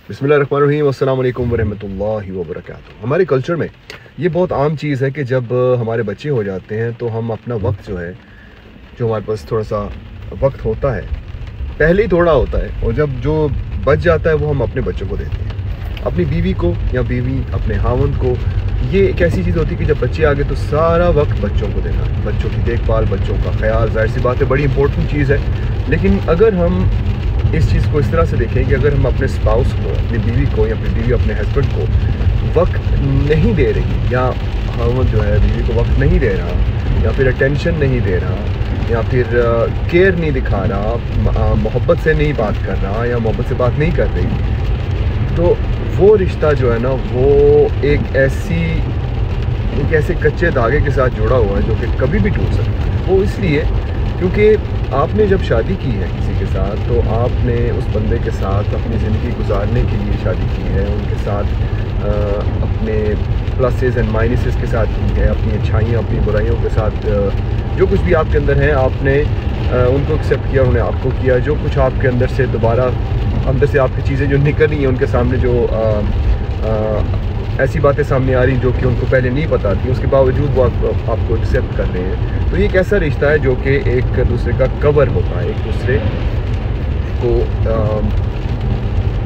बिस्मिल्लाहिर्रहमानिर्रहीम, अस्सलाम वालेकुम वरहमतुल्लाहि वबरकातुहू। हमारे कल्चर में ये बहुत आम चीज़ है कि जब हमारे बच्चे हो जाते हैं तो हम अपना वक्त जो है, जो हमारे पास थोड़ा सा वक्त होता है, पहले ही थोड़ा होता है, और जब जो बच जाता है वो हम अपने बच्चों को देते हैं, अपनी बीवी को या बीवी अपने खावंद को। ये एक ऐसी चीज़ होती है कि जब बच्चे आ गए तो सारा वक्त बच्चों को देना, बच्चों की देखभाल, बच्चों का ख्याल, जाहिर सी बात है बड़ी इंपॉर्टेंट चीज़ है। लेकिन अगर हम इस चीज़ को इस तरह से देखें कि अगर हम अपने स्पाउस को, अपनी बीवी को या फिर बीवी अपने हस्बैंड को वक्त नहीं दे रही, या हम जो है बीवी को वक्त नहीं दे रहा, या फिर अटेंशन नहीं दे रहा, या फिर केयर नहीं दिखा रहा, मोहब्बत से नहीं बात कर रहा या मोहब्बत से बात नहीं कर रही, तो वो रिश्ता जो है ना, वो एक ऐसे कच्चे धागे के साथ जुड़ा हुआ है जो कि कभी भी टूट सकता है। वो इसलिए क्योंकि आपने जब शादी की है किसी के साथ, तो आपने उस बंदे के साथ अपनी ज़िंदगी गुजारने के लिए शादी की है, उनके साथ अपने प्लसेस एंड माइनसेस के साथ की है, अपनी अच्छाइयाँ अपनी बुराइयों के साथ, जो कुछ भी आपके अंदर है आपने उनको एक्सेप्ट किया, उन्हें आपको किया। जो कुछ आपके अंदर से दोबारा अंदर से आपकी चीज़ें जो निकल रही हैं उनके सामने, जो ऐसी बातें सामने आ रही जो कि उनको पहले नहीं पता थी, उसके बावजूद वो आपको एक्सेप्ट कर रहे हैं। तो ये एक ऐसा रिश्ता है जो कि एक दूसरे का कवर होता है, एक दूसरे को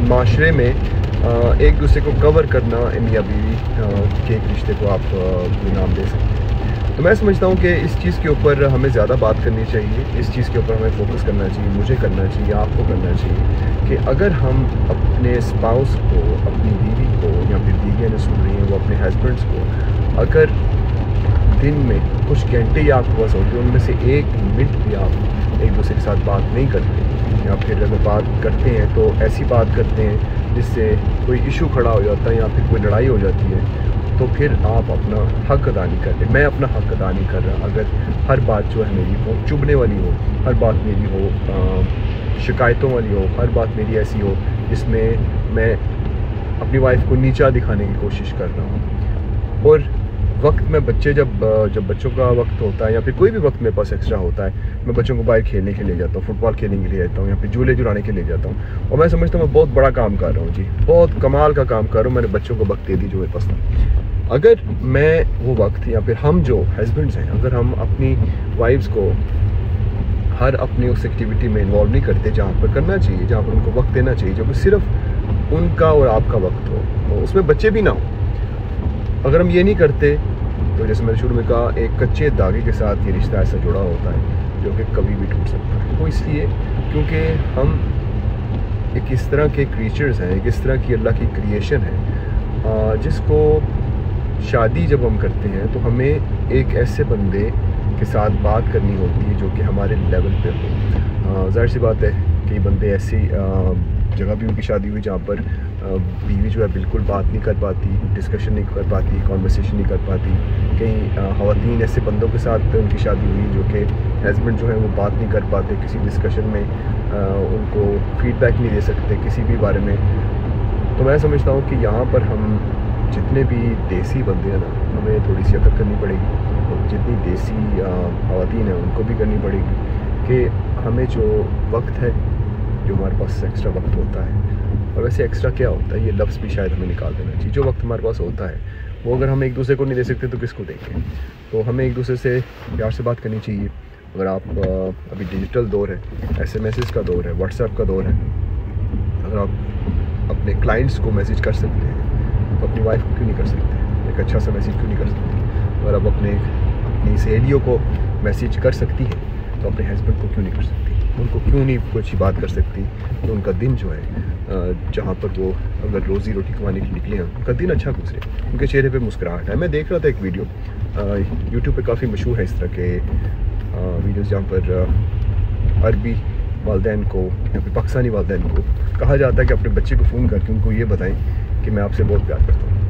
माशरे में एक दूसरे को कवर करना, मियाँ बीवी के एक रिश्ते को आप नाम दे सकते हैं। तो मैं समझता हूँ कि इस चीज़ के ऊपर हमें ज़्यादा बात करनी चाहिए, इस चीज़ के ऊपर हमें फोकस करना चाहिए, मुझे करना चाहिए, आपको करना चाहिए कि अगर हम अपने स्पाउस को, अपनी बीवी को, या फिर बीवियाँ जो सुन रही हैं वो अपने हस्बैंड्स को, अगर दिन में कुछ घंटे या आपके पास होते हैं, उनमें से एक मिनट भी आप एक दूसरे के साथ बात नहीं करते, या फिर अगर बात करते हैं तो ऐसी बात करते हैं जिससे कोई इशू खड़ा हो जाता है या फिर कोई लड़ाई हो जाती है, तो फिर आप अपना हक अदा नहीं करते। मैं अपना हक अदा नहीं कर रहा अगर हर बात जो है मेरी वो चुभने वाली हो, हर बात मेरी हो शिकायतों वाली हो, हर बात मेरी ऐसी हो जिसमें मैं अपनी वाइफ को नीचा दिखाने की कोशिश कर रहा हूँ। और वक्त में जब बच्चों का वक्त होता है या फिर कोई भी वक्त मेरे पास एक्स्ट्रा होता है, मैं बच्चों को बाहर खेलने के लिए जाता हूँ, फुटबॉल खेलने के लिए जाता हूँ, या फिर झूले झुलाने के लिए जाता हूँ, और मैं समझता हूँ मैं बहुत बड़ा काम कर रहा हूँ जी, बहुत कमाल का काम कर रहा हूँ, मैंने बच्चों को वक्त दे दी जो मेरे पास था। अगर मैं वो वक्त, या फिर हम जो हस्बैंड्स हैं, अगर हम अपनी वाइफ्स को हर अपनी उस एक्टिविटी में इन्वॉल्व नहीं करते जहाँ पर करना चाहिए, जहाँ पर उनको वक्त देना चाहिए, जो कि सिर्फ उनका और आपका वक्त हो, उसमें बच्चे भी ना हो, अगर हम ये नहीं करते तो जैसे मैंने शुरू में कहा, एक कच्चे धागे के साथ ये रिश्ता ऐसा जुड़ा होता है जो कि कभी भी टूट सकता है। वो इसलिए क्योंकि हम एक इस तरह के क्रीचर्स हैं, एक इस तरह की अल्लाह की क्रिएशन है, जिसको शादी जब हम करते हैं तो हमें एक ऐसे बंदे के साथ बात करनी होती है जो कि हमारे लेवल पे हो। जाहिर सी बात है कई बंदे ऐसी जगह भी उनकी शादी हुई जहाँ पर बीवी जो है बिल्कुल बात नहीं कर पाती, डिस्कशन नहीं कर पाती, कॉन्वर्सेशन नहीं कर पाती। कई ख़वातीन ऐसे बंदों के साथ उनकी शादी हुई जो कि हस्बैंड जो है वो बात नहीं कर पाते, किसी डिस्कशन में उनको फीडबैक नहीं दे सकते किसी भी बारे में। तो मैं समझता हूँ कि यहाँ पर हम जितने भी देसी बंदे हैं ना, हमें थोड़ी सी अकल करनी पड़ेगी, और जितनी देसी ख़वातीन हैं उनको भी करनी पड़ेगी कि हमें जो वक्त है, जो हमारे पास एक्स्ट्रा वक्त होता है, और वैसे एक्स्ट्रा क्या होता है ये लफ्ज़ भी शायद हमें निकाल देना चाहिए। जो वक्त हमारे पास होता है वो अगर हम एक दूसरे को नहीं दे सकते तो किसको देंगे। तो हमें एक दूसरे से प्यार से बात करनी चाहिए। अगर आप अभी डिजिटल दौर है, SMS का दौर है, व्हाट्सएप का दौर है, अगर आप अपने क्लाइंट्स को मैसेज कर सकते हैं तो अपनी वाइफ को क्यों नहीं कर सकते, एक अच्छा सा मैसेज क्यों नहीं कर सकते। अगर आप अपनी सहेलियों को मैसेज कर सकती हैं तो अपने हस्बैंड को क्यों नहीं कर सकती, उनको क्यों नहीं कोई अच्छी बात कर सकती कि उनका दिन जो है जहाँ पर वो अगर रोज़ी रोटी कमाने के लिए निकले हैं, उनका दिन अच्छा गुजरे, उनके चेहरे पे मुस्कुराहट है। मैं देख रहा था एक वीडियो यूट्यूब पे काफ़ी मशहूर है इस तरह के वीडियोज़, जहाँ पर अरबी वालिदैन को या फिर पाकिस्तानी वालिदैन को कहा जाता है कि अपने बच्चे को फ़ोन करके उनको ये बताएं कि मैं आपसे बहुत प्यार करता हूँ।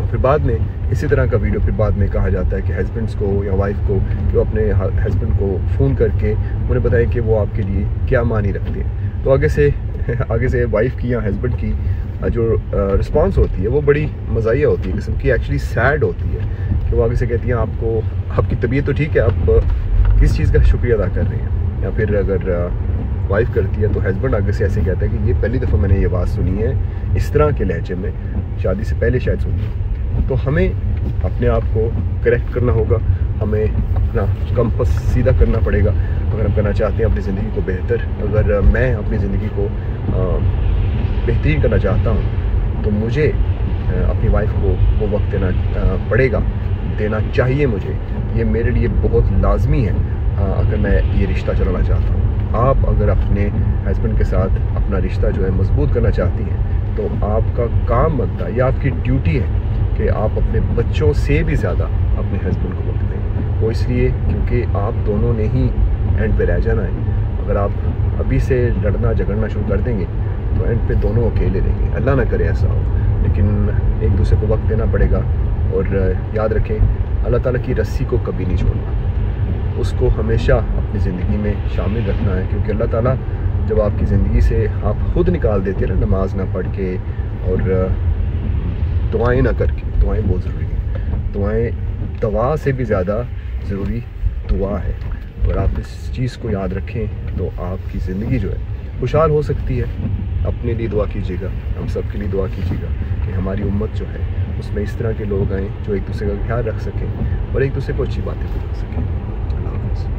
और फिर बाद में इसी तरह का वीडियो फिर बाद में कहा जाता है कि हस्बैंड्स को या वाइफ को कि वो अपने हस्बैंड को फ़ोन करके उन्हें बताएं कि वो आपके लिए क्या मानी रखते हैं। तो आगे से वाइफ की या हस्बैंड की जो रिस्पांस होती है वो बड़ी मज़ाहिया होती है, किस्म की एक्चुअली सैड होती है कि वो आगे से कहती हैं आपकी तबीयत तो ठीक है, आप किस चीज़ का शुक्रिया अदा कर रही हैं। या फिर अगर वाइफ करती है तो हस्बैंड आगे से ऐसे कहता है कि ये पहली दफ़ा मैंने ये बात सुनी है इस तरह के लहजे में, शादी से पहले शायद सुनी है। तो हमें अपने आप को करेक्ट करना होगा, हमें अपना कंपास सीधा करना पड़ेगा अगर हम करना चाहते हैं अपनी ज़िंदगी को बेहतर। अगर मैं अपनी ज़िंदगी को बेहतरीन करना चाहता हूँ तो मुझे अपनी वाइफ को वो वक्त देना पड़ेगा, देना चाहिए मुझे। ये मेरे लिए बहुत लाजमी है अगर मैं ये रिश्ता चलाना चाहता हूँ। आप अगर अपने हस्बैंड के साथ अपना रिश्ता जो है मजबूत करना चाहती हैं तो आपका काम बनता है, या आपकी ड्यूटी है कि आप अपने बच्चों से भी ज़्यादा अपने हस्बैंड को वक्त दें। वो इसलिए क्योंकि आप दोनों ने ही एंड पे रह जाना है। अगर आप अभी से लड़ना झगड़ना शुरू कर देंगे तो एंड पे दोनों अकेले रहेंगे। अल्लाह ना करे ऐसा हो, लेकिन एक दूसरे को वक्त देना पड़ेगा। और याद रखें, अल्लाह ताला की रस्सी को कभी नहीं छोड़ना, उसको हमेशा अपनी ज़िंदगी में शामिल रखना है। क्योंकि अल्लाह ताला जब आपकी ज़िंदगी से आप खुद निकाल देते हैं ना, नमाज ना पढ़ के और दुआएं ना करके, दुआएं बहुत ज़रूरी हैं, दुआएं दवा से भी ज़्यादा ज़रूरी दुआ है। अगर आप इस चीज़ को याद रखें तो आपकी ज़िंदगी जो है खुशहाल हो सकती है। अपने लिए दुआ कीजिएगा, हम सब के लिए दुआ कीजिएगा कि हमारी उम्मत जो है उसमें इस तरह के लोग आएँ जो एक दूसरे का ख्याल रख सकें और एक दूसरे को अच्छी बातें बता सकें।